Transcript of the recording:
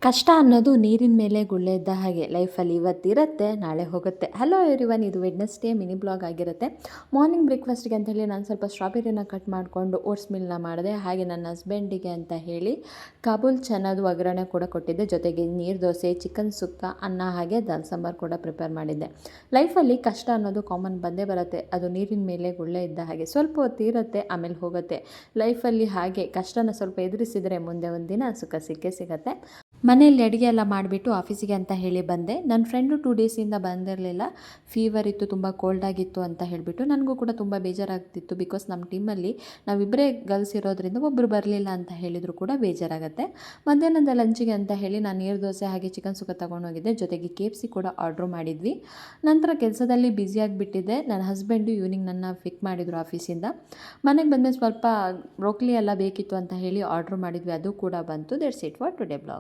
ಕಷ್ಟ ಅನ್ನೋದು ನೀರಿನ ಮೇಲೆ ಗುಳ್ಳೆ ಇದ್ದ ಹಾಗೆ ಲೈಫಲ್ಲಿ ಇವತ್ತಿರುತ್ತೆ ನಾಳೆ ಹೋಗುತ್ತೆ. ಹಲೋ ಎವ್ರಿವನ್, ಇದು ವೆಡ್ನೆಸ್ಡೇ ಮಿನಿ ಬ್ಲಾಗ್ ಆಗಿರುತ್ತೆ. ಮಾರ್ನಿಂಗ್ ಬ್ರೇಕ್ಫಾಸ್ಟ್ಗೆ ಅಂತ ಹೇಳಿ ನಾನು ಸ್ವಲ್ಪ ಸ್ಟ್ರಾಬೆರಿನ ಕಟ್ ಮಾಡಿಕೊಂಡು ಓಟ್ಸ್ ಮಿಲ್ನ ಮಾಡಿದೆ. ಹಾಗೆ ನನ್ನ ಹಸ್ಬೆಂಡಿಗೆ ಅಂತ ಹೇಳಿ ಕಾಬೂಲ್ ಚೆನ್ನದ ಒಗ್ಗರಣೆ ಕೂಡ ಕೊಟ್ಟಿದ್ದೆ. ಜೊತೆಗೆ ನೀರು ದೋಸೆ, ಚಿಕನ್ ಸುಕ್ಕ, ಅನ್ನ ಹಾಗೆ ದಾಲ್ ಸಾಂಬಾರು ಕೂಡ ಪ್ರಿಪೇರ್ ಮಾಡಿದ್ದೆ. ಲೈಫಲ್ಲಿ ಕಷ್ಟ ಅನ್ನೋದು ಕಾಮನ್ ಬಂದೇ ಬರುತ್ತೆ. ಅದು ನೀರಿನ ಮೇಲೆ ಗುಳ್ಳೆ ಇದ್ದ ಹಾಗೆ ಸ್ವಲ್ಪ ಹೊತ್ತು ಇರುತ್ತೆ, ಆಮೇಲೆ ಹೋಗುತ್ತೆ. ಲೈಫಲ್ಲಿ ಹಾಗೆ ಕಷ್ಟನ ಸ್ವಲ್ಪ ಎದುರಿಸಿದರೆ ಮುಂದೆ ಒಂದಿನ ಸುಖ ಸಿಕ್ಕೇ ಸಿಗುತ್ತೆ. ಮನೆಯಲ್ಲಿ ಅಡುಗೆ ಎಲ್ಲ ಮಾಡಿಬಿಟ್ಟು ಆಫೀಸಿಗೆ ಅಂತ ಹೇಳಿ ಬಂದೆ. ನನ್ನ ಫ್ರೆಂಡು 2 ಡೇಸಿಂದ ಬಂದಿರಲಿಲ್ಲ. ಫೀವರ್ ಇತ್ತು, ತುಂಬ ಕೋಲ್ಡ್ ಆಗಿತ್ತು ಅಂತ ಹೇಳಿಬಿಟ್ಟು. ನನಗೂ ಕೂಡ ತುಂಬ ಬೇಜಾರಾಗ್ತಿತ್ತು. ಬಿಕಾಸ್ ನಮ್ಮ ಟೀಮಲ್ಲಿ ನಾವಿಬ್ಬರೇ ಗರ್ಲ್ಸ್ ಇರೋದ್ರಿಂದ ಒಬ್ಬರು ಬರಲಿಲ್ಲ ಅಂತ ಹೇಳಿದರೂ ಕೂಡ ಬೇಜಾರಾಗುತ್ತೆ. ಮಧ್ಯಾಹ್ನದ ಲಂಚಿಗೆ ಅಂತ ಹೇಳಿ ನಾನು ನೀರು ದೋಸೆ ಹಾಗೆ ಚಿಕನ್ ಸುಕ್ಕ ತೊಗೊಂಡೋಗಿದ್ದೆ. ಜೊತೆಗೆ KFC ಕೂಡ ಆರ್ಡ್ರ್ ಮಾಡಿದ್ವಿ. ನಂತರ ಕೆಲಸದಲ್ಲಿ ಬ್ಯುಸಿಯಾಗಿಬಿಟ್ಟಿದ್ದೆ. ನನ್ನ ಹಸ್ಬೆಂಡು ಈವ್ನಿಂಗ್ ನನ್ನ ಪಿಕ್ ಮಾಡಿದರು ಆಫೀಸಿಂದ. ಮನೆಗೆ ಬಂದಮೇಲೆ ಸ್ವಲ್ಪ ಬ್ರೋಕ್ಲಿ ಎಲ್ಲ ಬೇಕಿತ್ತು ಅಂತ ಹೇಳಿ ಆರ್ಡ್ರ್ ಮಾಡಿದ್ವಿ. ಅದು ಕೂಡ ಬಂತು. That's it for today blog.